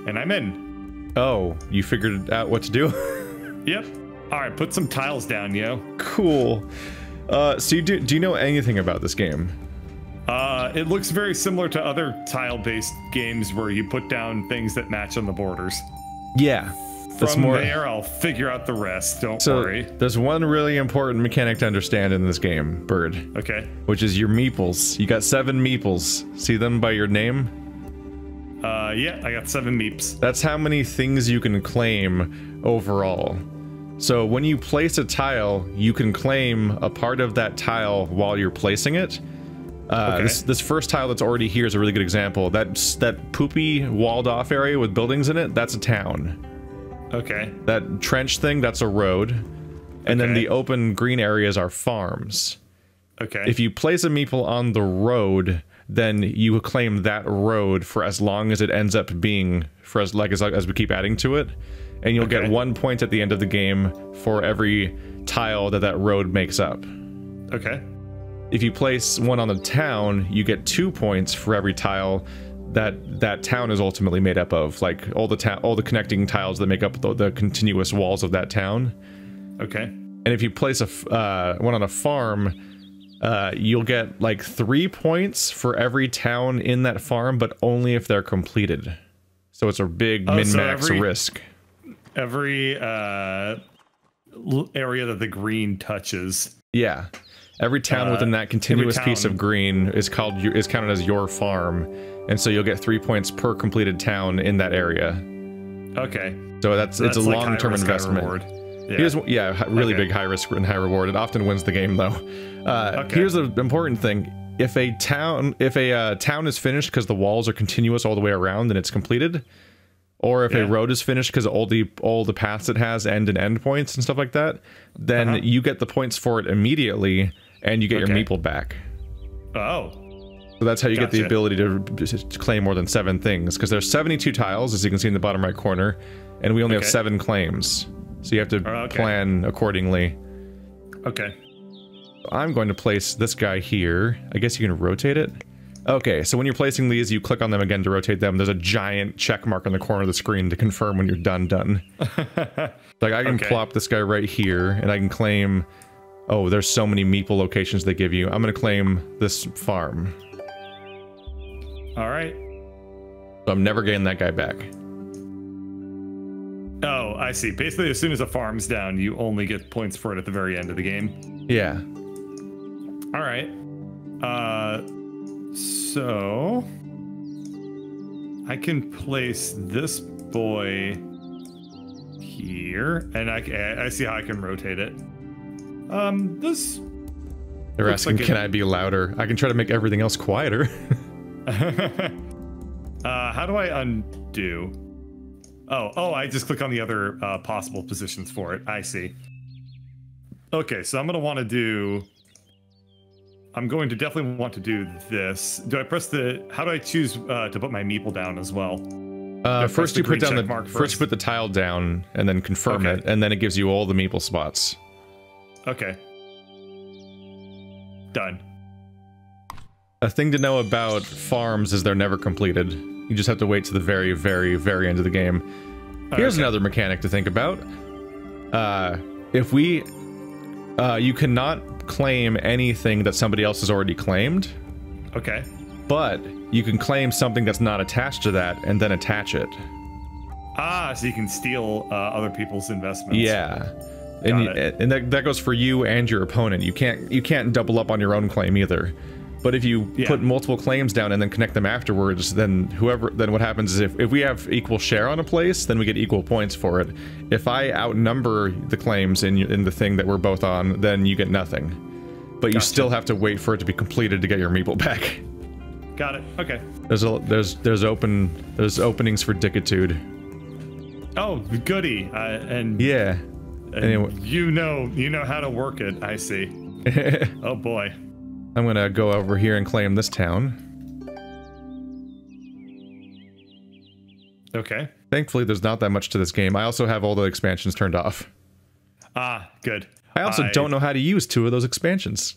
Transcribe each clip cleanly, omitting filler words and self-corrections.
And I'm in. Oh, you figured out what to do? Yep. All right, put some tiles down, yo. Cool. So do you know anything about this game? It looks very similar to other tile-based games where you put down things that match on the borders. Yeah. From there, I'll figure out the rest. Don't worry. There's one really important mechanic to understand in this game, Bird. Okay. Which is your meeples. You got 7 meeples. See them by your name? Yeah, I got 7 meeps. That's how many things you can claim overall. So when you place a tile, you can claim a part of that tile while you're placing it. Okay. This first tile that's already here is a really good example. That poopy walled off area with buildings in it, that's a town. Okay. That trench thing, that's a road. And then the open green areas are farms. Okay. If you place a meeple on the road, then you claim that road for as long as it ends up being, for as we keep adding to it. And you'll get 1 point at the end of the game for every tile that road makes up. Okay. If you place one on the town, you get 2 points for every tile that town is ultimately made up of, like all the connecting tiles that make up the continuous walls of that town. Okay. And if you place one on a farm, you'll get like 3 points for every town in that farm, but only if they're completed. So it's a big min-max risk. Every area that the green touches. Yeah. Every town within that continuous piece of green is counted as your farm, and so you'll get 3 points per completed town in that area. Okay. So it's a like long-term investment. Yeah. Really big high risk and high reward. It often wins the game though. Here's the important thing: if a town is finished because the walls are continuous all the way around and it's completed, or if a road is finished because all the paths it has end and end points and stuff like that, then you get the points for it immediately, and you get your meeple back. Oh. So that's how you get the ability to claim more than 7 things, because there's 72 tiles, as you can see in the bottom right corner, and we only have 7 claims. So you have to plan accordingly. Okay. I'm going to place this guy here. I guess you can rotate it. Okay, so when you're placing these, you click on them again to rotate them. There's a giant check mark on the corner of the screen to confirm when you're done. Like I can plop this guy right here, and I can claim... Oh, there's so many meeple locations they give you. I'm gonna claim this farm. Alright. So I'm never getting that guy back. Oh, I see. Basically, as soon as a farm's down, you only get points for it at the very end of the game. Yeah. Alright. So... I can place this boy here, and I see how I can rotate it. This... They're asking, can I be louder? I can try to make everything else quieter. How do I undo? Oh, I just click on the other possible positions for it. I see. Okay, so I'm going to definitely want to do this. Do I press how do I choose to put my meeple down as well? First you put the tile down and then confirm it, and then it gives you all the meeple spots. Okay. Done. A thing to know about farms is they're never completed. You just have to wait to the very, very, very end of the game. Here's another mechanic to think about. You cannot claim anything that somebody else has already claimed. Okay. But you can claim something that's not attached to that and then attach it. Ah, so you can steal other people's investments. Yeah. And that goes for you and your opponent. You can't double up on your own claim either. But if you put multiple claims down and then connect them afterwards, then what happens is if we have equal share on a place, then we get equal points for it. If I outnumber the claims in the thing that we're both on, then you get nothing. But you still have to wait for it to be completed to get your meeple back. Got it. Okay. There's openings for dickitude. Oh, goody. Yeah. Anyway. You know how to work it, I see. Oh boy. I'm gonna go over here and claim this town. Okay. Thankfully, there's not that much to this game. I also have all the expansions turned off. Ah, good. I also don't know how to use 2 of those expansions.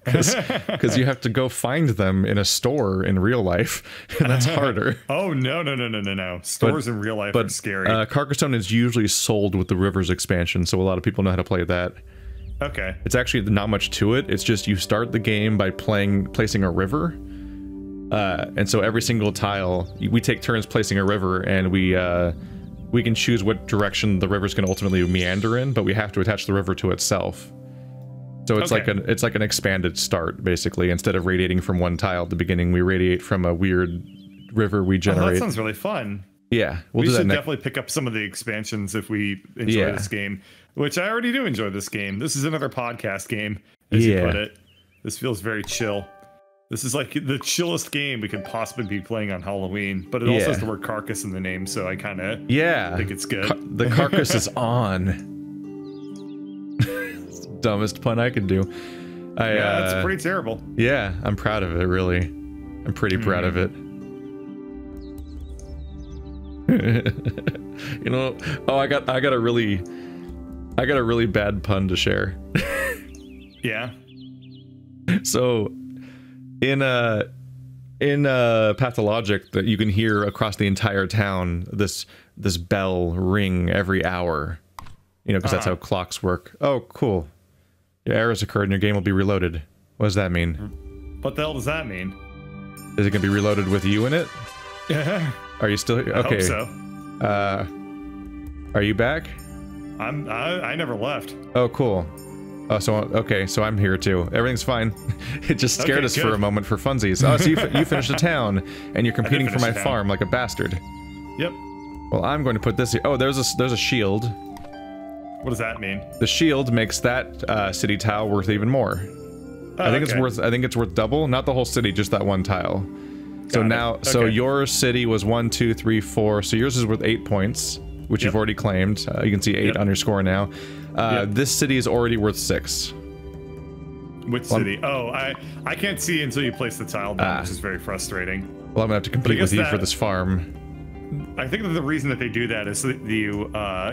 because you have to go find them in a store in real life, and that's harder. Oh no! Stores in real life are scary. Carcassonne is usually sold with the Rivers expansion, so a lot of people know how to play that. Okay. It's actually not much to it. It's just you start the game by placing a river, and so every single tile we take turns placing a river, and we can choose what direction the river's going to ultimately meander in, but we have to attach the river to itself. So it's like an expanded start, basically. Instead of radiating from one tile at the beginning, we radiate from a weird river we generate. Oh, that sounds really fun. Yeah, we should definitely pick up some of the expansions if we enjoy this game, which I already do enjoy this game. This is another podcast game, as you put it. This feels very chill. This is like the chillest game we could possibly be playing on Halloween, but it also has the word carcass in the name, so I kind of think it's good. The carcass is on. Dumbest pun I could do. Yeah, it's pretty terrible. Yeah, I'm proud of it, really. I'm pretty proud of it. You know, oh, I got a really bad pun to share. Yeah. So in Pathologic, that you can hear across the entire town this bell ring every hour. You know, because that's how clocks work. Oh, cool. Your errors occurred and your game will be reloaded. What does that mean? What the hell does that mean? Is it gonna be reloaded with you in it? Yeah. Are you still here? Okay. I hope so. Are you back? I never left. Oh, cool. Oh, so okay, so I'm here too. Everything's fine. It just scared us for a moment for funsies. Oh, so you finished the town, and you're competing for my farm like a bastard. Yep. Well, I'm going to put this here. Oh, there's a shield. What does that mean? The shield makes that city tile worth even more. Oh, I think it's worth double. Not the whole city, just that one tile. So so your city was 1, 2, 3, 4. So yours is worth 8 points, which you've already claimed. You can see 8 on your score now. This city is already worth 6. Which city? Oh, I can't see until you place the tile down, which is very frustrating. Well, I'm gonna have to compete with you for this farm. I think that the reason that they do that is so that you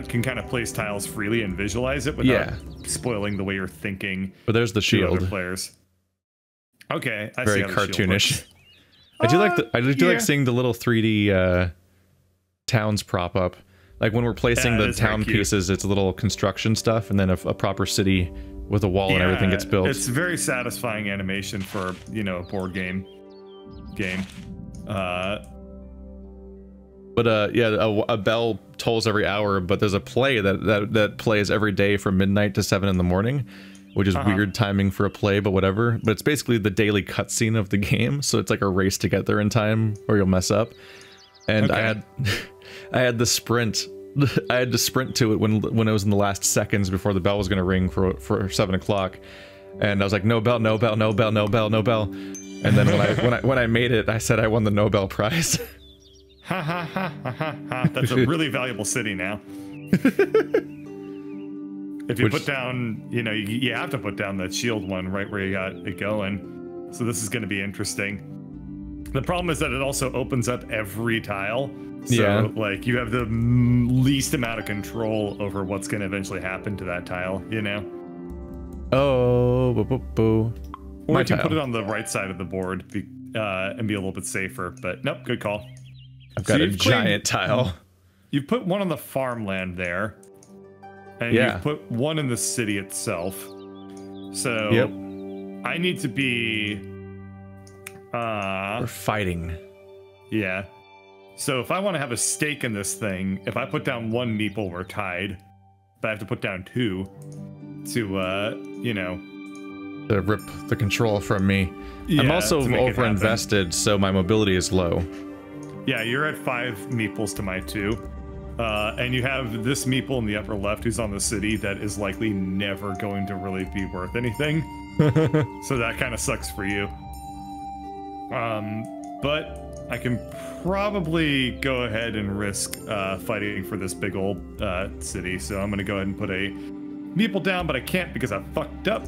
can kind of place tiles freely and visualize it without spoiling the way you're thinking. But there's the shield. Other players. Okay, I very see how cartoonish. I do like seeing the little 3D towns prop up. Like when we're placing the town pieces, it's a little construction stuff, and then a proper city with a wall and everything gets built. It's very satisfying animation for, you know, a board game. But yeah, a bell tolls every hour, but there's a play that plays every day from midnight to 7 in the morning, which is weird timing for a play, but whatever. But it's basically the daily cutscene of the game, so it's like a race to get there in time, or you'll mess up. And I had the sprint. I had to sprint to it when it was in the last seconds before the bell was going to ring for 7 o'clock, and I was like, no bell, no bell, no bell, no bell, no bell. And then when I made it, I said I won the Nobel Prize. Ha ha ha ha ha! That's a really valuable city now. If you put down, you know, you have to put down that shield one right where you got it going. So this is going to be interesting. The problem is that it also opens up every tile. So, like, you have the least amount of control over what's going to eventually happen to that tile, you know? Oh, boo. Or you can put it on the right side of the board and be a little bit safer. But nope, good call. I've got a giant tile. You've put one on the farmland there. And you've put one in the city itself. So I need to be... We're fighting. Yeah. So if I want to have a stake in this thing, if I put down 1 meeple, we're tied. But I have to put down 2 to, you know... to rip the control from me. I'm also over-invested, so my mobility is low. Yeah, you're at 5 meeples to my 2. And you have this meeple in the upper left who's on the city that is likely never going to really be worth anything. So that kind of sucks for you. But I can probably go ahead and risk fighting for this big old city. So I'm going to go ahead and put a meeple down, but I can't because I fucked up.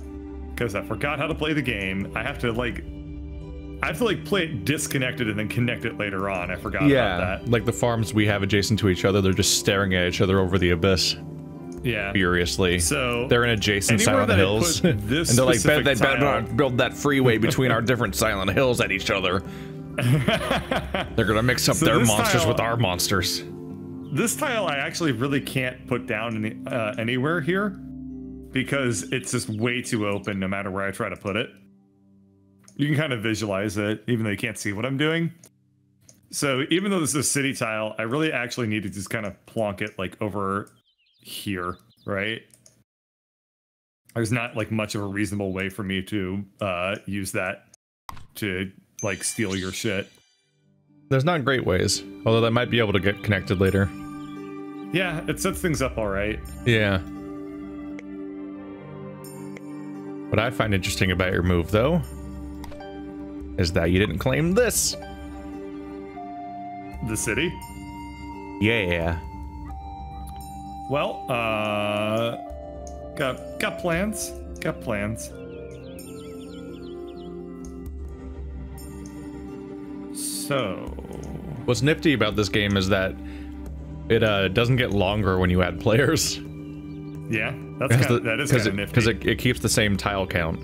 Because I forgot how to play the game. I have to play it disconnected and then connect it later on. I forgot about that. Like the farms we have adjacent to each other, they're just staring at each other over the abyss. Yeah. Furiously. So they're in adjacent Silent Hills. And they're like, they better not build that freeway between our different Silent Hills at each other. They're gonna mix up their monsters with our monsters. This tile I actually really can't put down anywhere here because it's just way too open no matter where I try to put it. You can kind of visualize it even though you can't see what I'm doing. So even though this is a city tile, I really actually need to just kind of plonk it like over here, right? There's not like much of a reasonable way for me to use that to like steal your shit. There's not great ways, although that might be able to get connected later. Yeah, it sets things up all right. Yeah. What I find interesting about your move, though, is that you didn't claim this. The city? Yeah. Well, got plans. Got plans. So, what's nifty about this game is that it doesn't get longer when you add players. Yeah, that is kind of nifty. Because it keeps the same tile count.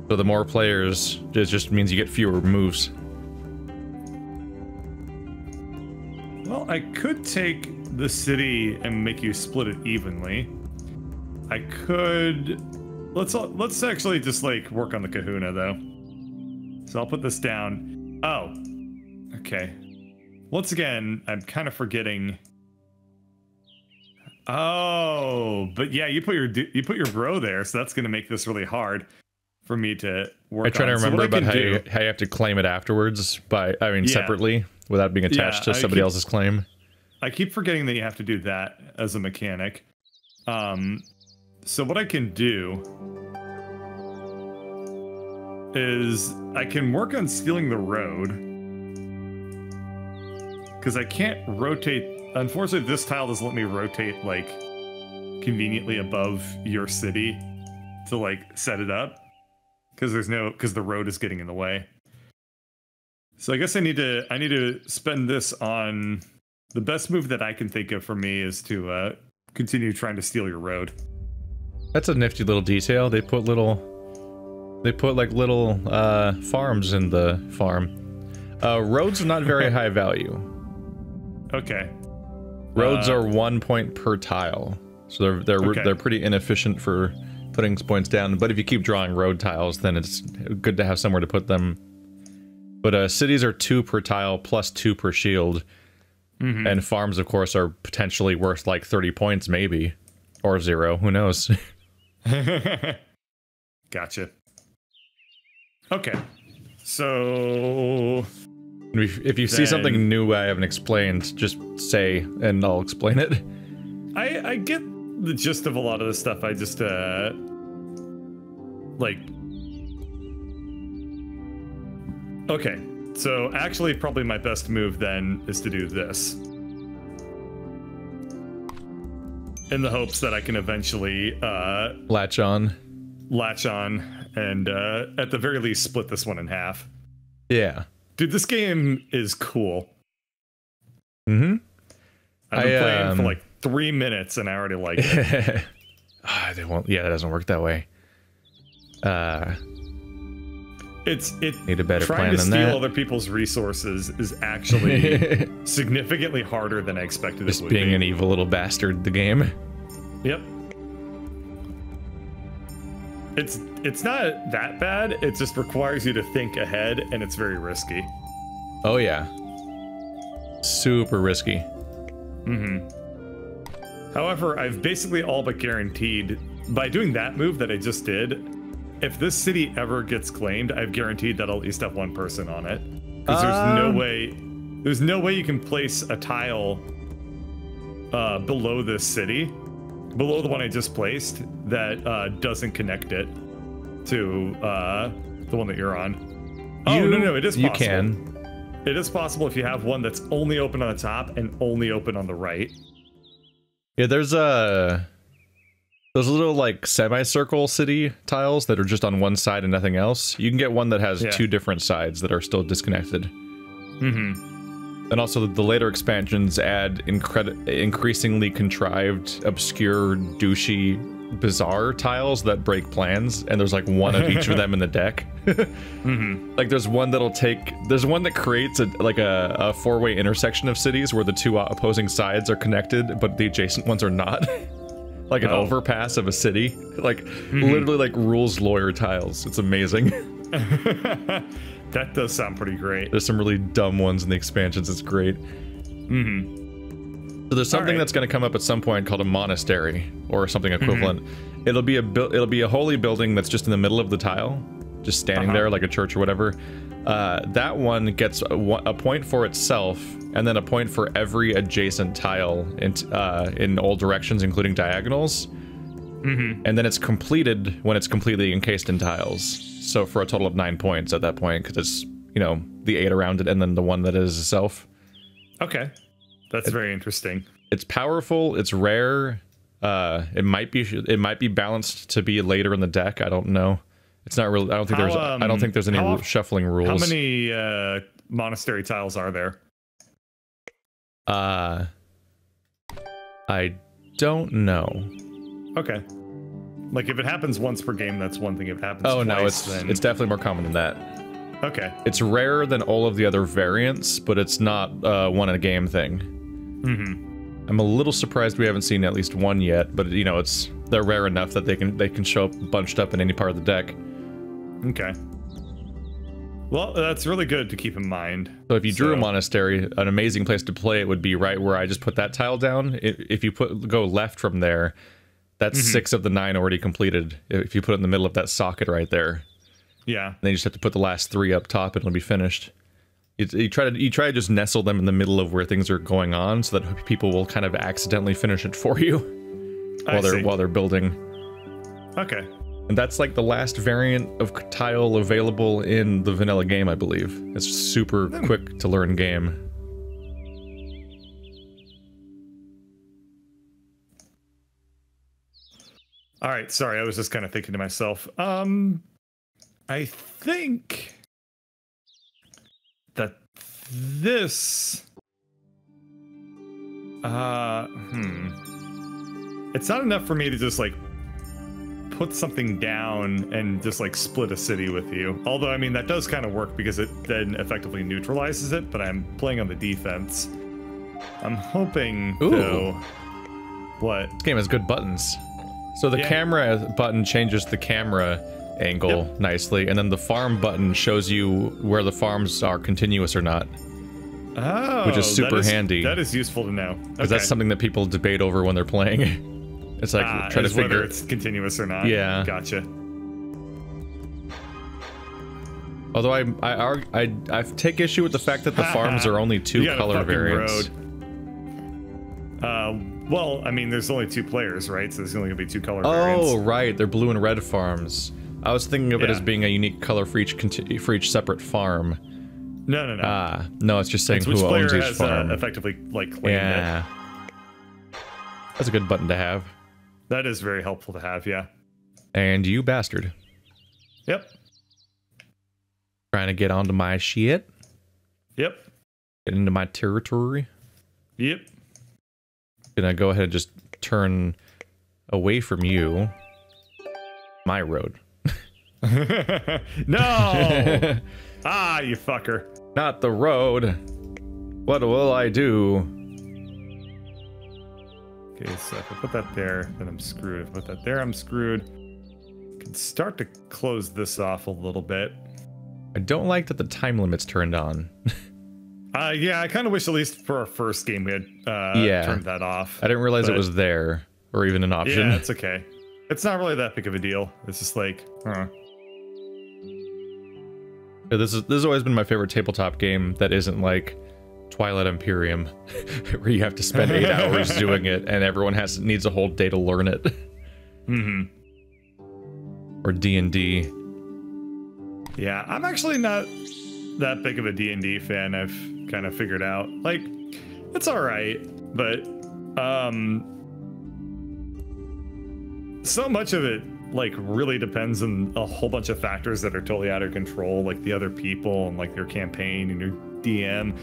So the more players, it just means you get fewer moves. Well, I could take the city and make you split it evenly. I could. Let's actually just like work on the Kahuna though. So I'll put this down. Oh, okay. Once again, I'm kind of forgetting. Oh, but yeah, you put your bro there, so that's going to make this really hard for me to work on. I try to remember about how you have to claim it afterwards separately without being attached to somebody else's claim. I keep forgetting that you have to do that as a mechanic. So what I can do is I can work on stealing the road because I can't rotate. Unfortunately, this tile doesn't let me rotate like conveniently above your city to like set it up because the road is getting in the way. So I guess I need to spend this on the best move that I can think of for me is to continue trying to steal your road. That's a nifty little detail. They put like little farms in the farm. Roads are not very high value. Okay. Roads are 1 point per tile, so they're pretty inefficient for putting points down. But if you keep drawing road tiles, then it's good to have somewhere to put them. But cities are 2 per tile plus 2 per shield, and farms, of course, are potentially worth like 30 points, maybe, or 0. Who knows? Gotcha. Okay, so if you see something new I haven't explained, just say and I'll explain it. I get the gist of a lot of this stuff. I just like. Okay, so actually probably my best move then is to do this. In the hopes that I can eventually latch on and at the very least split this one in half. Yeah. Dude, this game is cool. I've been playing for like 3 minutes and I already like it. They won't. Yeah, that doesn't work that way. Need a better plan than that. Trying to steal other people's resources is actually significantly harder than I expected it would be. Just being an evil little bastard, the game. Yep. It's not that bad. It just requires you to think ahead, and it's very risky. Oh yeah. Super risky. However, I've basically all but guaranteed, by doing that move that I just did, if this city ever gets claimed, I've guaranteed that I'll at least have one person on it. Because there's no way you can place a tile below this city, below the one I just placed, that doesn't connect it to the one that you're on. No, it is possible. You can. It is possible if you have one that's only open on the top and only open on the right. Yeah, there's those little like semicircle city tiles that are just on one side and nothing else. You can get one that has 2 different sides that are still disconnected. And also the later expansions add increasingly contrived, obscure, douchey, bizarre tiles that break plans, and there's like one of each of them in the deck. Like there's one that creates a four-way intersection of cities where the two opposing sides are connected, but the adjacent ones are not. Like an overpass of a city. Like literally like rules lawyer tiles. It's amazing. That does sound pretty great. There's some really dumb ones in the expansions. It's great. So there's something that's going to come up at some point called a monastery or something equivalent. It'll be a holy building that's just in the middle of the tile, just standing there like a church or whatever. That one gets a point for itself, and then a point for every adjacent tile in all directions, including diagonals. And then it's completed when it's completely encased in tiles. So for a total of 9 points at that point, because it's, you know, the 8 around it and then the one that is itself. Okay. That's very interesting. It's powerful, it's rare. It might be balanced to be later in the deck. I don't know. It's not really. I don't think there's any shuffling rules. How many monastery tiles are there? I don't know. Okay. Like if it happens once per game, that's one thing. If it happens twice, it's definitely more common than that. Okay. It's rarer than all of the other variants, but it's not one in a game thing. I'm a little surprised we haven't seen at least one yet, but you know, they're rare enough that they can show up bunched up in any part of the deck. Okay. Well, that's really good to keep in mind. So if you drew a monastery, an amazing place to play it would be right where I just put that tile down. If you go left from there, that's 6 of the 9 already completed. If you put it in the middle of that socket right there. Yeah. Then you just have to put the last 3 up top and it'll be finished. You try to just nestle them in the middle of where things are going on so that people will kind of accidentally finish it for you while they're building. Okay. And that's like the last variant of tile available in the vanilla game, I believe. It's super quick to learn game. All right, sorry, I was just kind of thinking to myself. I think that this it's not enough for me to just like put something down and just like split a city with you. Although I mean that does kind of work because it then effectively neutralizes it, but I'm playing on the defense. I'm hoping though. What? This game has good buttons. So the camera button changes the camera angle nicely, and then the farm button shows you where the farms are continuous or not. Oh, which is super handy. That is useful to know. Because that's something that people debate over when they're playing. It's like trying to figure whether it's continuous or not. Yeah. Gotcha. Although I take issue with the fact that the farms are only 2 color variants. Well, I mean, there's only 2 players, right? So there's only gonna be 2 color variants. Oh, right. They're blue and red farms. I was thinking of it as being a unique color for each separate farm. No. No, it's just saying who owns each farm. Effectively, like, claimed it. That's a good button to have. That is very helpful to have, yeah. And you bastard. Yep. Trying to get onto my shit. Yep. Get into my territory. Yep. Gonna go ahead and just turn away from you. My road. No! Ah, you fucker. Not the road. What will I do? Okay, so if I put that there, then I'm screwed. If I put that there, I'm screwed. I can start to close this off a little bit. I don't like that the time limit's turned on. Yeah, I kind of wish at least for our first game we had turned that off. I didn't realize it was there, or even an option. Yeah, it's okay. It's not really that big of a deal. It's just like, Yeah, this has always been my favorite tabletop game that isn't like Twilight Imperium, where you have to spend 8 hours doing it, and everyone needs a whole day to learn it. Or D&D. Yeah, I'm actually not that big of a D&D fan. I've kind of figured out, like, it's all right, but so much of it like really depends on a whole bunch of factors that are totally out of control, like the other people and like their campaign and your DM.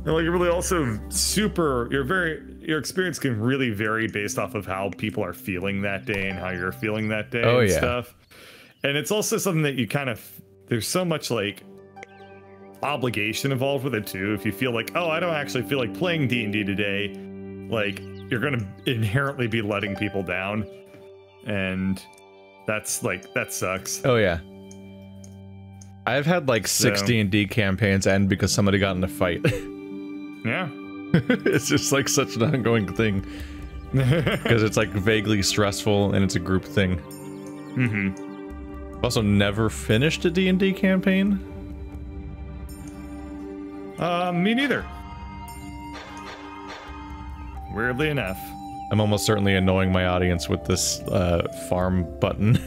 And like really also your experience can really vary based off of how people are feeling that day and how you're feeling that day and stuff. And it's also something that you kind of, there's so much like obligation involved with it too. If you feel like, oh, I don't actually feel like playing D&D today, like you're gonna inherently be letting people down, and that's like, that sucks. Oh yeah. I've had like 6 D&D campaigns end because somebody got in a fight. Yeah. It's just like such an ongoing thing. Because it's like vaguely stressful and it's a group thing. Also never finished a D&D campaign? Me neither. Weirdly enough. I'm almost certainly annoying my audience with this farm button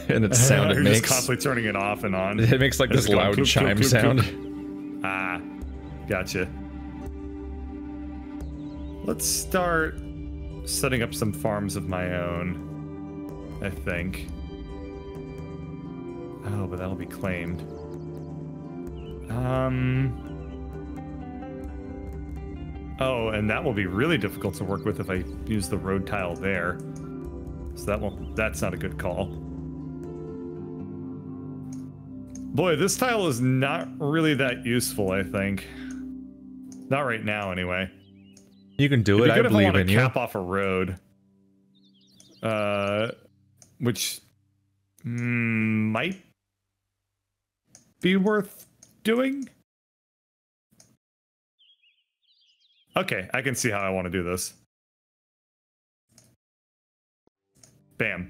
and its sound it You're makes. just constantly turning it off and on. It makes like this loud cloop, chime cloop, sound. Cloop. Ah, gotcha. Let's start setting up some farms of my own, I think. Oh, but that'll be claimed. Oh, and that will be really difficult to work with if I use the road tile there. So that's not a good call. Boy, this tile is not really that useful, I think. Not right now, anyway. You can do it, I believe in you. Cap off a road. Which might be worth doing. Okay, I can see how I want to do this. Bam.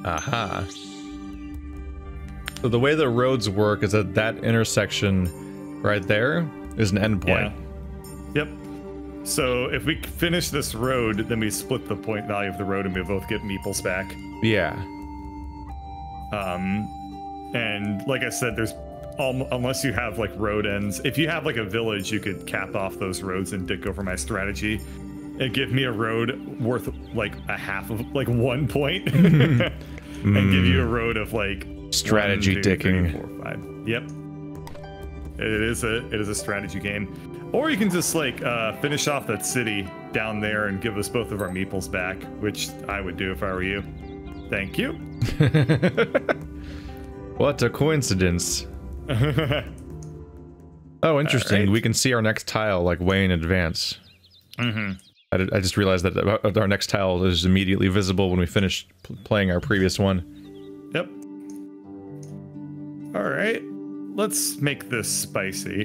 Aha. So the way the roads work is that that intersection right there is an endpoint. Yeah. Yep. So if we finish this road, then we split the point value of the road and we both get Meeples back. Yeah. And like I said, there's unless you have like road ends. If you have like a village, you could cap off those roads and dick over my strategy and give me a road worth like a half of like 1 point and give you a road of like strategy 1, 2, dicking. 3, 4, 5. Yep. It is a strategy game. Or you can just like finish off that city down there and give us both of our Meeples back, which I would do if I were you. Thank you. What a coincidence. Oh, interesting. Right. We can see our next tile like way in advance. I just realized that our next tile is immediately visible when we finish playing our previous one. Yep. All right. Let's make this spicy.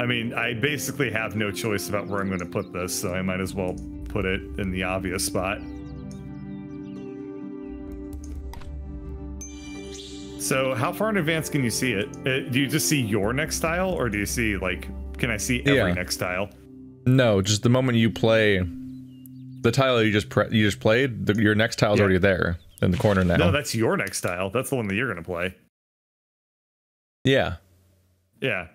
I mean, I basically have no choice about where I'm going to put this, so I might as well put it in the obvious spot. So how far in advance can you see it? Do you just see your next tile, or do you see, like, can I see every next tile? No, just the moment you play the tile you just played, your next tile's already there in the corner now. No, that's your next tile. That's the one that you're going to play. Yeah. Yeah.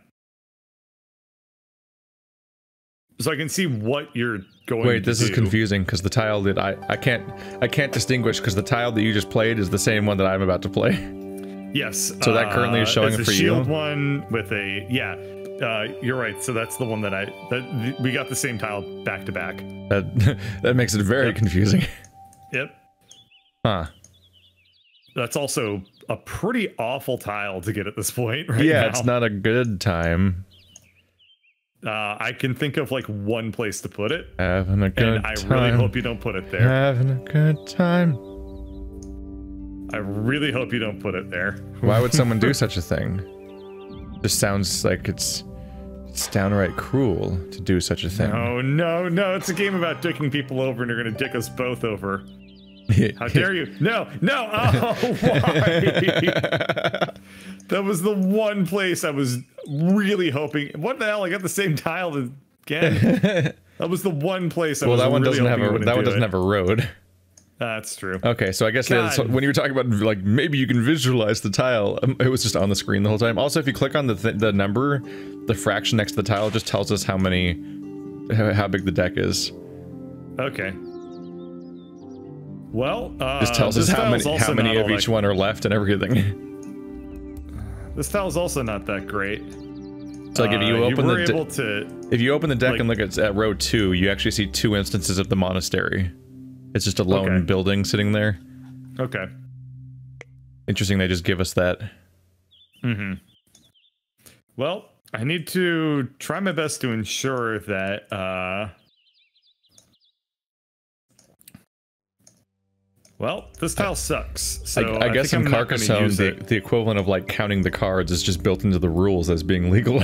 So I can see what you're going to do. Wait, this is confusing because the tile that I can't distinguish because the tile that you just played is the same one that I'm about to play. Yes. So that currently is showing it for you. Shield one with a you're right. So that's the one that we got the same tile back to back. That makes it very confusing. Yep. Huh. That's also a pretty awful tile to get at this point right now. Yeah, it's not a good time. I can think of like one place to put it. Having a good time. And I really hope you don't put it there. Having a good time. I really hope you don't put it there. Why would someone do such a thing? Just sounds like it's downright cruel to do such a thing. No, it's a game about dicking people over, and you're gonna dick us both over. How dare you? No, oh, why? That was the one place I was really hoping. What the hell? I got the same tile again. That was the one place I was really hoping you wouldn't do. That one doesn't have a road. That's true. Okay, so I guess when you were talking about like maybe you can visualize the tile, it was just on the screen the whole time. Also, if you click on the number, the fraction next to the tile just tells us how big the deck is. Okay. Well, just tells us how many of each one are left and everything. This tile's also not that great. So like if you open if you open the deck like, and look at row 2, you actually see 2 instances of the monastery. It's just a lone building sitting there. Okay. Interesting they just give us that. Mm-hmm. Well, I need to try my best to ensure that, well, this tile sucks. So I guess in Carcassonne, the equivalent of like counting the cards is just built into the rules as being legal.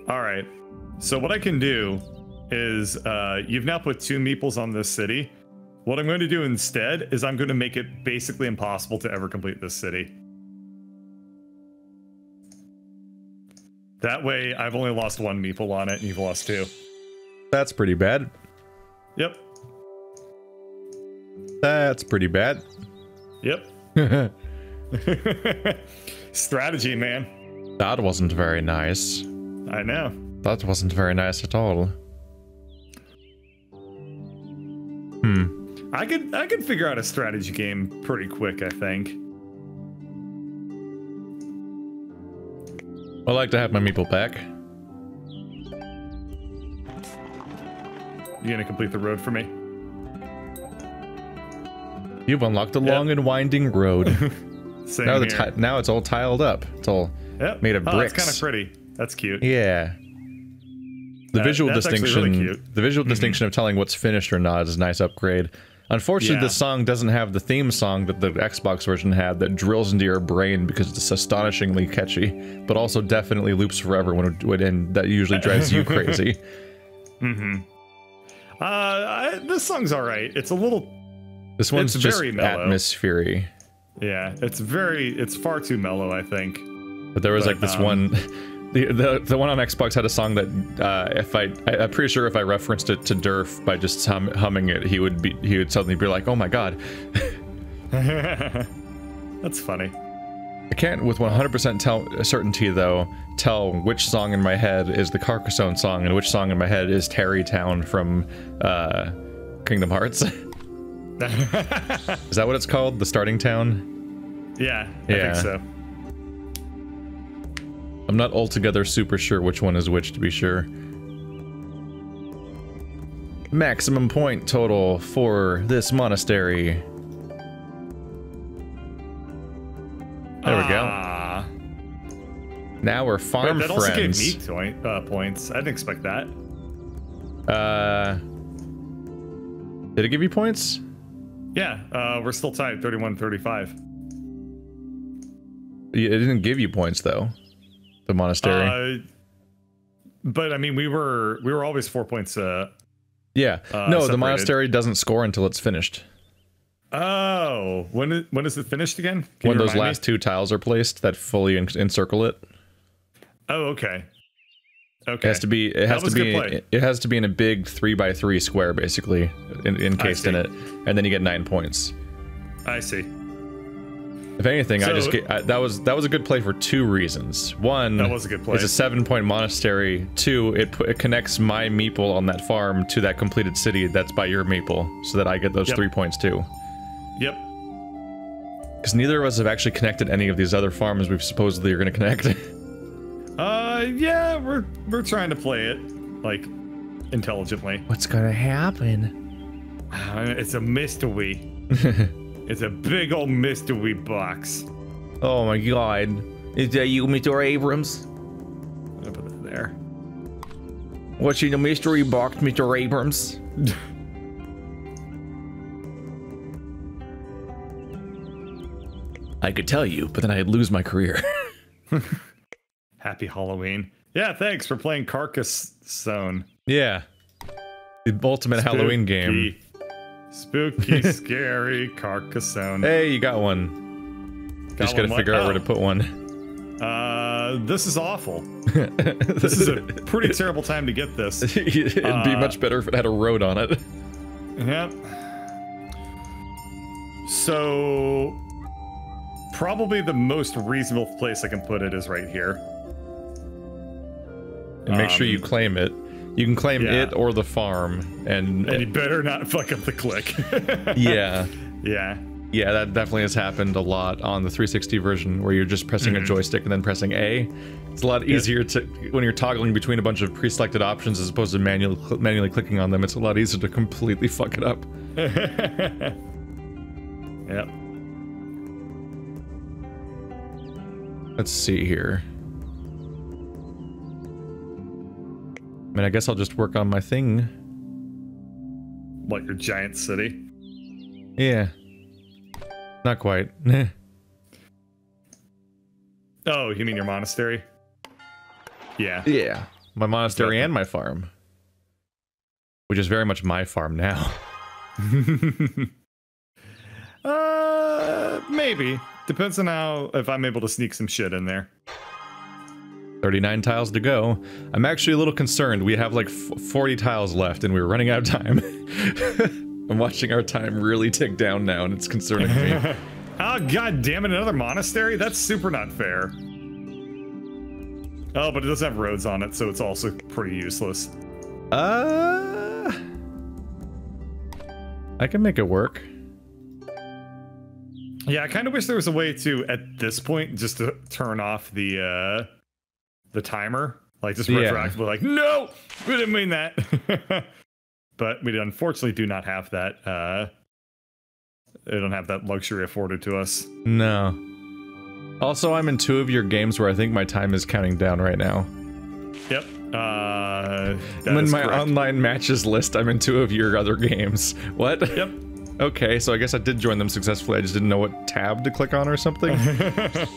Alright. So what I can do is, you've now put 2 meeples on this city. What I'm going to do instead is I'm going to make it basically impossible to ever complete this city. That way, I've only lost 1 meeple on it, and you've lost 2. That's pretty bad. Yep. That's pretty bad. Yep. Strategy, man. That wasn't very nice. I know. That wasn't very nice at all. I could figure out a strategy game pretty quick, I think. I'd like to have my meeple back. You gonna complete the road for me? You've unlocked a long and winding road. Same now here. Now it's all tiled up. It's all made of bricks. That's kind of pretty. That's cute. Yeah. The visual distinction, really the visual distinction of telling what's finished or not is a nice upgrade. Unfortunately, this song doesn't have the theme song that the Xbox version had that drills into your brain because it's astonishingly catchy, but also definitely loops forever and that usually drives you crazy. This song's all right. It's a little. This one's just very mellow. Atmosphere-y. Yeah, it's far too mellow, I think. But there was like this one. The one on Xbox had a song that I'm pretty sure if I referenced it to Durf by just humming it, he would suddenly be like, "Oh my god." That's funny. I can't with 100% certainty though tell which song in my head is the Carcassonne song and which song in my head is Tarrytown from Kingdom Hearts. Is that what it's called? The starting town? Yeah, I think so. I'm not altogether super sure which one is which, to be sure. Maximum point total for this monastery. There we go. Now we're farm friends. That also gave me points. I didn't expect that. Did it give you points? Yeah, we're still tied, 31-35. It didn't give you points though. The monastery. But I mean, we were always 4 points. Yeah. No, the monastery doesn't score until it's finished. Oh, when is it finished again? When those last 2 tiles are placed that fully encircle it. Oh, okay. Okay. It has to be in a big 3x3 square, basically, encased in it, and then you get 9 points. I see. If anything, so, that was a good play for 2 reasons. One, that was a good play. It's a 7-point monastery. 2, it connects my meeple on that farm to that completed city that's by your meeple, so that I get those 3 points too. Yep. Because neither of us have actually connected any of these other farms we've supposedly are going to connect. Yeah, we're trying to play it like intelligently. What's gonna happen? It's a mystery. It's a big old mystery box. Oh my god. Is that you, Mr. Abrams? I'll put that there. What's in the mystery box, Mr. Abrams? I could tell you, but then I'd lose my career. Happy Halloween. Yeah, thanks for playing Carcassonne. Yeah. The ultimate Halloween game. Spooky, scary Carcassonne. Hey, you got one. Just gotta figure out where to put one. This is awful. This is a pretty terrible time to get this. It'd be much better if it had a road on it. Yep. So, probably the most reasonable place I can put it is right here. And make sure you claim it. You can claim it or the farm, and you better not fuck up the click. Yeah. Yeah. Yeah, that definitely has happened a lot on the 360 version, where you're just pressing a joystick and then pressing A. It's a lot easier to, when you're toggling between a bunch of pre-selected options as opposed to manually clicking on them, it's a lot easier to completely fuck it up. Yep. Let's see here. I mean, I guess I'll just work on my thing. What, your giant city? Yeah. Not quite. Oh, you mean your monastery? Yeah. Yeah. My monastery and my farm. Which is very much my farm now. Maybe. Depends on if I'm able to sneak some shit in there. 39 tiles to go. I'm actually a little concerned. We have like 40 tiles left and we're running out of time. I'm watching our time really tick down now and it's concerning me. Oh, god damn it, another monastery? That's super not fair. Oh, but it does have roads on it, so it's also pretty useless. I can make it work. Yeah, I kind of wish there was a way to, at this point, just to turn off the timer. Like, just retroactively, like, no! We didn't mean that! But we unfortunately do not have that, they don't have that luxury afforded to us. No. Also, I'm in 2 of your games where I think my time is counting down right now. Yep. I'm in my online matches list, I'm in 2 of your other games. What? Yep. Okay, so I guess I did join them successfully, I just didn't know what tab to click on or something. Yeah,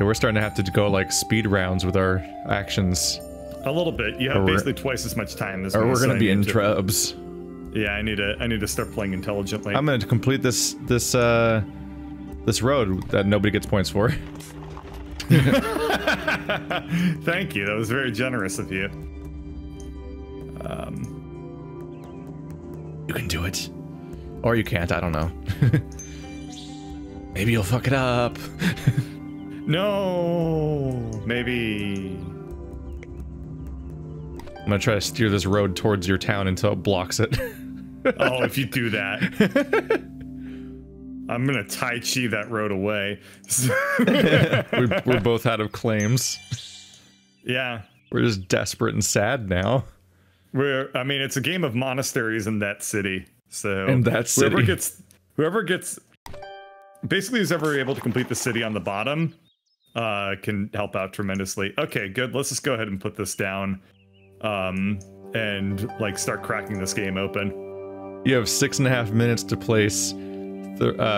we're starting to have to go, like, speed rounds with our actions. A little bit. You have basically twice as much time as me. Or we're gonna be in trubs. Yeah, I need to start playing intelligently. I'm gonna complete this road that nobody gets points for. Thank you. That was very generous of you. You can do it. Or you can't, I don't know. Maybe you'll fuck it up. No, maybe. I'm gonna try to steer this road towards your town until it blocks it. Oh, if you do that. I'm gonna Tai Chi that road away. We're both out of claims. Yeah. We're just desperate and sad now. I mean, it's a game of monasteries in that city. So in that city. whoever gets basically who's ever able to complete the city on the bottom can help out tremendously. Okay, good. Let's just go ahead and put this down. And like start cracking this game open. You have 6.5 minutes to place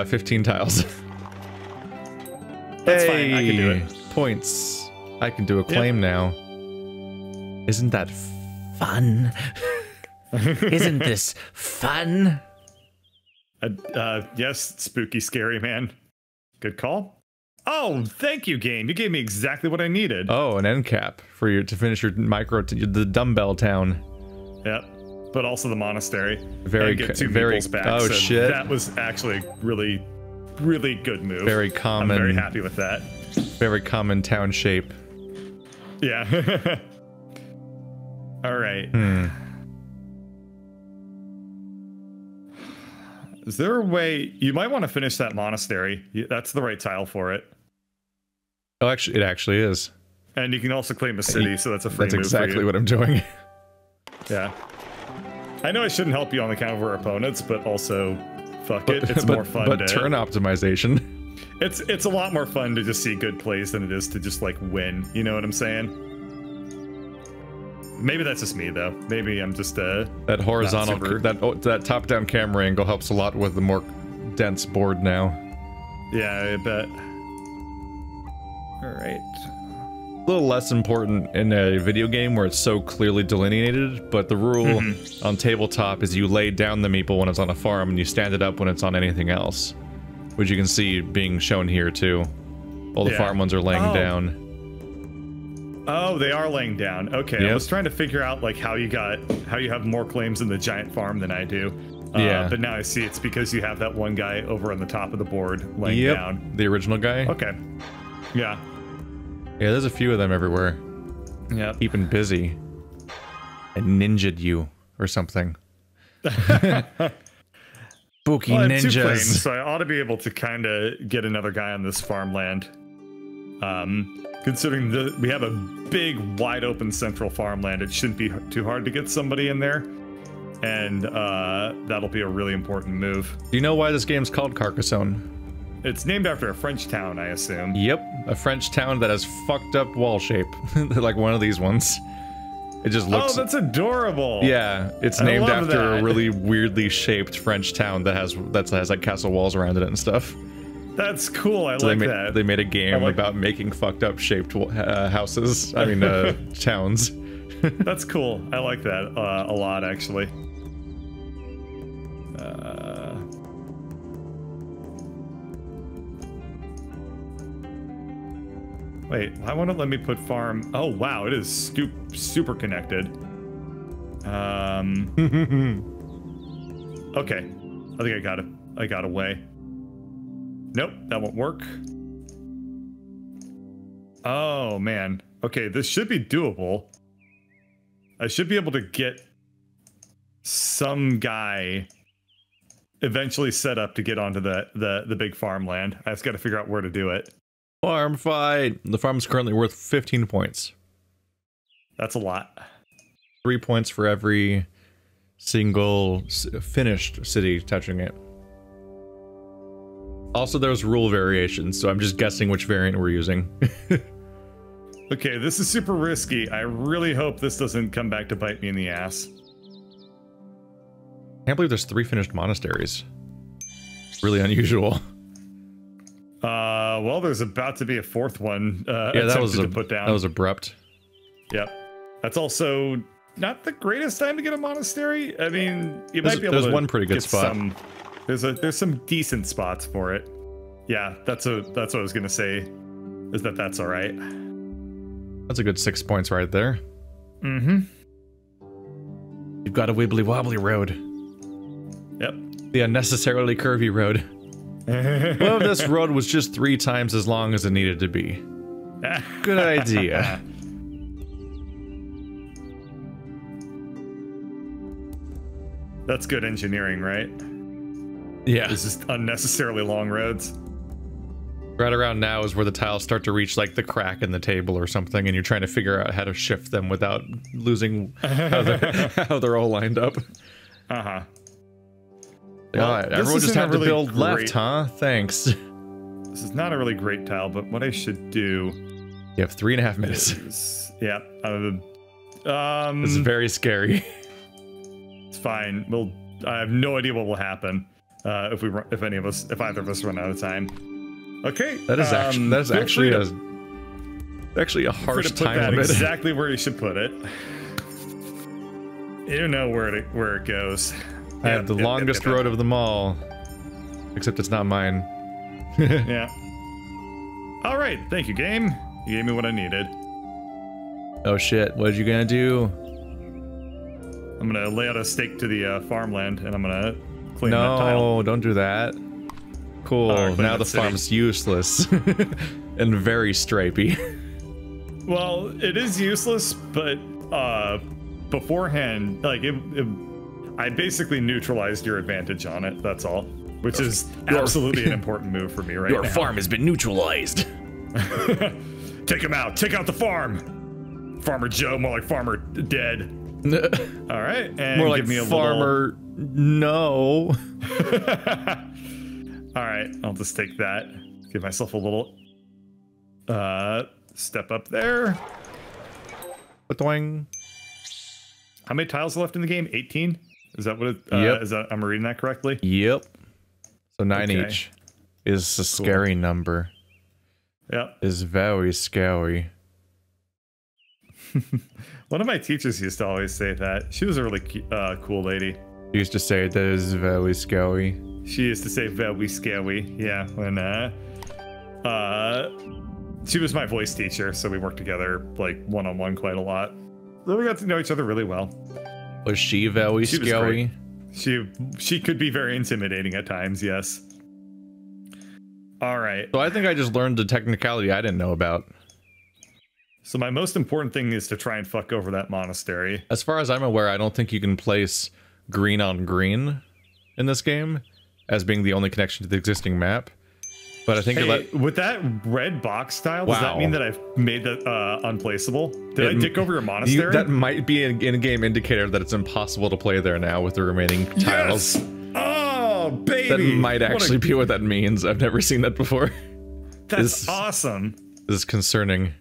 15 tiles. That's fine, I can do it. Points. I can do a claim now. Isn't that fun? Isn't this fun? Yes, spooky, scary man. Good call. Oh, thank you, game. You gave me exactly what I needed. Oh, an end cap for you to finish your the dumbbell town. Yep, but also the monastery. Very, and get 2 very. Meeples back. Oh so shit! That was actually a really, really good move. Very common. I'm very happy with that. Very common town shape. Yeah. All right. Is there a way you might want to finish that monastery? That's the right tile for it. Oh, actually, it actually is. And you can also claim a city, so that's a free move. That's exactly what I'm doing. Yeah. I know I shouldn't help you on account of our opponents, but also, fuck it, it's more fun. But turn optimization. It's a lot more fun to just see good plays than it is to just like win. You know what I'm saying? Maybe that's just me though. Maybe I'm just that horizontal that top-down camera angle helps a lot with the more dense board now. Yeah, I bet. All right. A little less important in a video game where it's so clearly delineated, but the rule on tabletop is you lay down the meeple when it's on a farm and you stand it up when it's on anything else, which you can see being shown here too. All the farm ones are laying down. Oh, they are laying down. Okay, yep. I was trying to figure out like how you have more claims in the giant farm than I do. But now I see it's because you have that one guy over on the top of the board laying down. The original guy. Okay. Yeah. Yeah, there's a few of them everywhere. Yeah. Keeping busy. I ninja'd you or something. Spooky well, I have 2 ninjas. claims, so I ought to be able to kind of get another guy on this farmland. Considering we have a big, wide open central farmland, it shouldn't be too hard to get somebody in there. And that'll be a really important move. Do you know why this game's called Carcassonne? It's named after a French town, I assume. Yep, a French town that has fucked up wall shape. Like one of these ones. It just looks... Oh, that's adorable. Yeah, it's named after a really weirdly shaped French town that has like castle walls around it and stuff. That's cool. I like that. They made a game about making fucked up shaped houses. I mean, towns. That's cool. I like that a lot, actually. Wait, why won't it let me put farm? Oh wow, it is super connected. Okay, I think I got a way. Nope, that won't work. Oh man, okay, this should be doable. I should be able to get some guy eventually set up to get onto the big farmland. I just got to figure out where to do it. Farm fight. The farm is currently worth 15 points. That's a lot. 3 points for every single finished city touching it. Also, there's rule variations, so I'm just guessing which variant we're using. Okay, this is super risky. I really hope this doesn't come back to bite me in the ass. I can't believe there's 3 finished monasteries. Really unusual. Well, there's about to be a 4th one. Yeah, that was abrupt. Yep. That's also not the greatest time to get a monastery. I mean, you might be able to. There's one pretty good spot. There's some decent spots for it. Yeah, that's what I was gonna say. Is that's all right. That's a good 6 points right there. Mm-hmm. You've got a wibbly wobbly road. Yep. The unnecessarily curvy road. Well, this road was just 3 times as long as it needed to be. Good idea. That's good engineering, right? Yeah. It's just unnecessarily long roads. Right around now is where the tiles start to reach like the crack in the table or something, and you're trying to figure out how to shift them without losing how they're all lined up. Uh-huh. Well, everyone just had to build left, huh? Thanks. This is not a really great tile, but what I should do... You have 3.5 minutes. Yeah. This is very scary. It's fine. I have no idea what will happen if either of us run out of time. Okay. That is actually a harsh time limit. Exactly where you should put it. You know where it goes. I have the longest road of them all. Except it's not mine. Yeah. Alright, thank you, game. You gave me what I needed. Oh shit, what are you gonna do? I'm gonna lay out a stake to the farmland, and I'm gonna claim that tile. No, don't do that. Cool, now the farm's useless. And very stripey. Well, it is useless, but beforehand, like, I basically neutralized your advantage on it, that's all. Which is absolutely an important move for me right now. Your farm has been neutralized. Take him out. Take out the farm. Farmer Joe, more like Farmer Dead. All right, and more like give me a Farmer No. All right, I'll just take that. Give myself a little step up there. Ba-doing. How many tiles are left in the game? 18? Is that what it yep. Is that, am I reading that correctly? Yep. So 9 each is a scary number. Yep. Is very scary. One of my teachers used to always say that. She was a really cool lady. She used to say that is very scary. She used to say very scary. Yeah, when she was my voice teacher, so we worked together like one-on-one quite a lot. So we got to know each other really well. Was she very scary? She could be very intimidating at times, yes. All right. So I think I just learned the technicality I didn't know about. So my most important thing is to try and fuck over that monastery. As far as I'm aware, I don't think you can place green on green in this game. as being the only connection to the existing map. But I think with that red box tile, does that mean that I've made that unplaceable? Did I dick over your monastery? That might be an in-game indicator that it's impossible to play there now with the remaining tiles. Yes! Oh, baby! That might actually be what that means. I've never seen that before. That's awesome. This is concerning.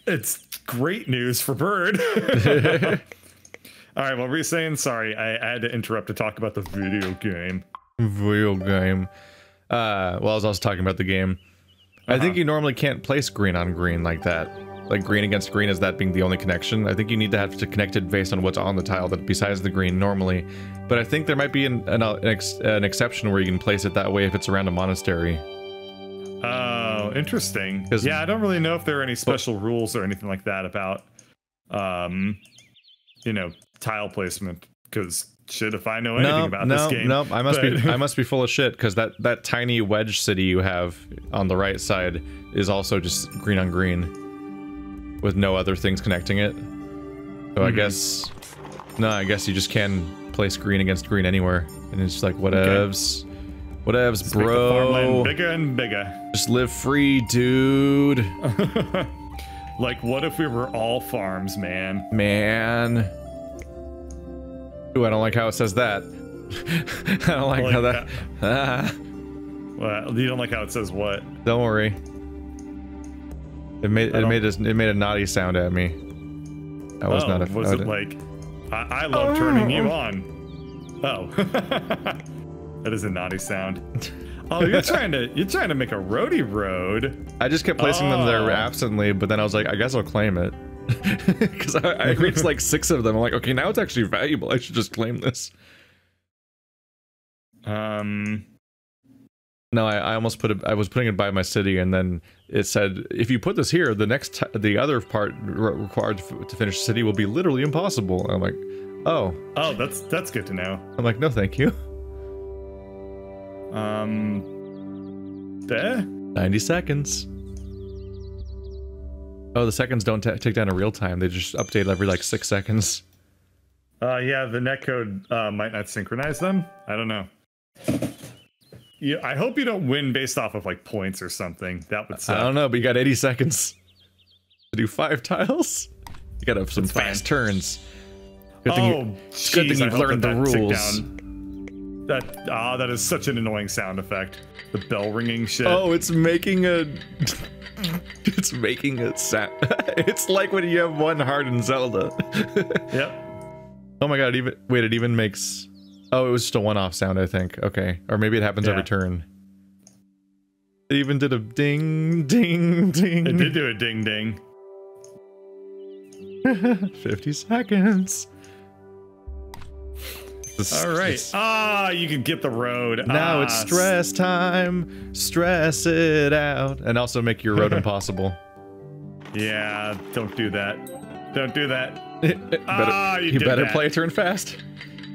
It's great news for Bird. All right, what were you saying? Sorry, I had to interrupt to talk about the video game. Well, I was also talking about the game. I think you normally can't place green on green like that. Like green against green as that being the only connection. I think you need to have to connect it based on what's on the tile that besides the green normally. But I think there might be an exception where you can place it that way if it's around a monastery. Oh, interesting. Yeah, I don't really know if there are any special rules or anything like that about, you know, tile placement. Because shit, if I know anything about this game. No, I must be full of shit, because that tiny wedge city you have on the right side is also just green on green with no other things connecting it. So I guess I guess you just can place green against green anywhere, and it's just like whatevs. Whatevs, bro. Make the farmland bigger and bigger. Just live free, dude. Like, what if we were all farms, man? Man. Ooh, I don't like how it says that. I don't like how that. Well, you don't like how it says what? Don't worry. It made a naughty sound at me. I was not a. Was it like? I love turning you on. Oh, that is a naughty sound. Oh, you're trying to make a roadie road. I just kept placing them there absently, but then I was like, I guess I'll claim it. Because I reached like 6 of them. I'm like, okay, now it's actually valuable. I should just claim this. No, I almost put it. I was putting it by my city, and then it said, if you put this here, the other part required to finish the city will be literally impossible. And I'm like, oh. Oh, that's good to know. I'm like, no, thank you. There. 90 seconds. Oh, the seconds don't take down in real time. They just update every like 6 seconds. Yeah, the netcode might not synchronize them. I don't know. Yeah, I hope you don't win based off of like points or something. That would suck. I don't know, but you got 80 seconds to do 5 tiles. You gotta have some fast turns. Good thing you've learned the rules. That is such an annoying sound effect. The bell ringing shit. Oh, it's making a. It's making a sound. It's like when you have one heart in Zelda. Yep. Oh my god! It even makes. Oh, it was just a one-off sound, I think. Okay, or maybe it happens every turn. It even did a ding, ding, ding. It did do a ding, ding. 50 seconds. All right. You can get the road. Now it's stress time. Stress it out. And also make your road impossible. Yeah, don't do that. Don't do that. You better play a turn fast.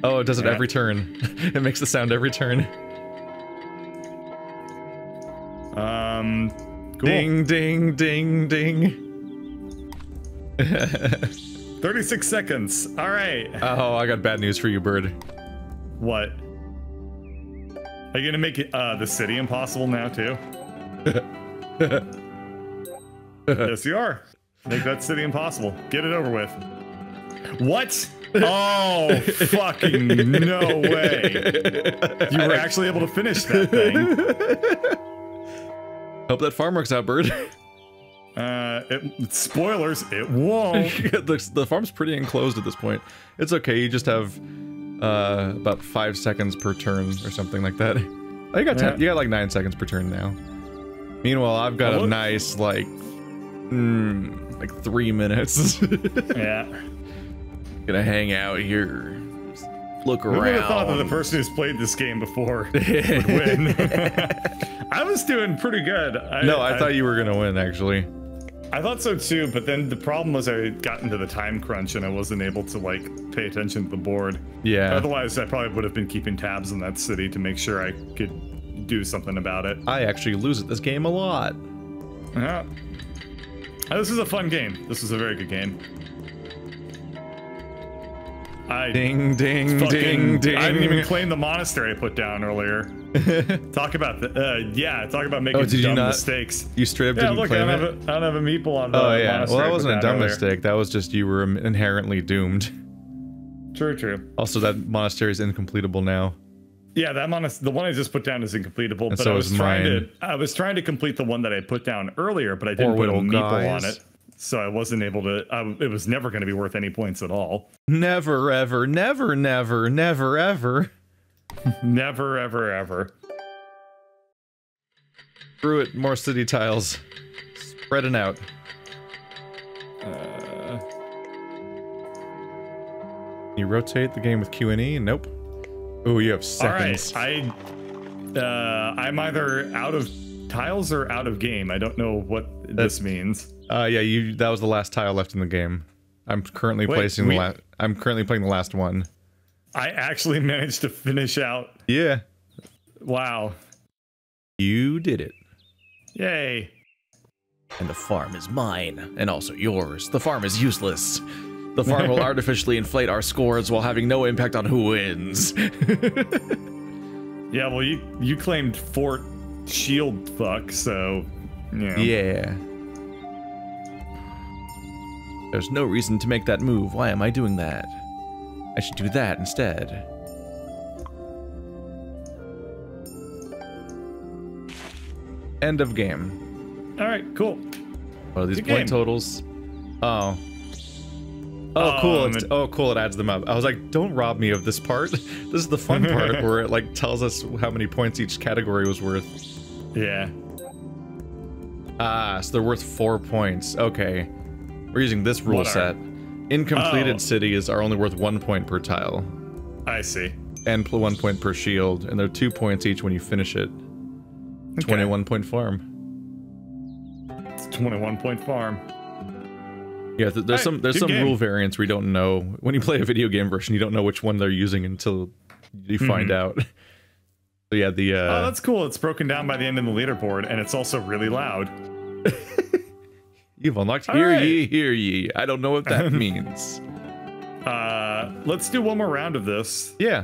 Oh, it does it every turn. It makes the sound every turn. Cool. Ding, ding, ding, ding. 36 seconds. All right. Oh, I got bad news for you, Bird. What? Are you gonna make it the city impossible now too? Yes, you are. Make that city impossible. Get it over with. What? Oh, fucking no way. You were actually able to finish that thing. Hope that farm works out, Bird. Spoilers, it won't. The farm's pretty enclosed at this point. It's okay, you just have about 5 seconds per turn or something like that. Oh, you got like 9 seconds per turn now. Meanwhile, I've got a nice like 3 minutes. Yeah. Gonna hang out here, look around. Who would have thought that the person who's played this game before would win? I was doing pretty good. I thought you were gonna win, actually. I thought so too, but then the problem was I got into the time crunch and I wasn't able to like pay attention to the board. Yeah. Otherwise, I probably would have been keeping tabs on that city to make sure I could do something about it. I actually lose at this game a lot. Yeah. This is a fun game. This is a very good game. Ding, ding, ding, ding. I didn't even claim the monastery I put down earlier. Talk about talk about making dumb mistakes. You straight up didn't claim it? I don't have a meeple on the well, that wasn't a dumb mistake. That was just you were inherently doomed. True. Also, that monastery is incompletable now. Yeah, the one I just put down is incompletable. And but so I was trying to complete the one that I put down earlier, but I didn't put a meeple on it, so I wasn't able to. It was never going to be worth any points at all. Never, ever, never, never, never, ever. Never, ever, ever. Screw it, more city tiles. Spreading out. You rotate the game with Q and E? Nope. Oh, you have seconds. All right, I'm either out of tiles or out of game. I don't know what this means. Yeah, that was the last tile left in the game. I'm currently I'm currently playing the last one. I actually managed to finish out. Yeah. Wow. You did it. Yay. And the farm is mine, and also yours. The farm is useless. The farm will artificially inflate our scores while having no impact on who wins. Yeah, well, you claimed Fort Shield fuck, so yeah. Yeah. There's no reason to make that move. Why am I doing that? I should do that instead. End of game. All right, cool. What are these point totals? Oh. Oh, cool. Cool. It adds them up. I was like, don't rob me of this part. This is the fun part where it like tells us how many points each category was worth. Yeah. Ah, so they're worth 4 points. Okay. We're using this rule set. Incompleted cities are only worth 1 point per tile. I see. And 1 point per shield, and they're 2 points each when you finish it. 21-point farm. It's a 21-point farm. Yeah, there's some rule variants we don't know. When you play a video game version, you don't know which one they're using until you find out. So yeah, oh, that's cool. It's broken down by the end of the leaderboard, and it's also really loud. You've unlocked Hear Ye, Hear Ye. I don't know what that means. Let's do one more round of this. Yeah.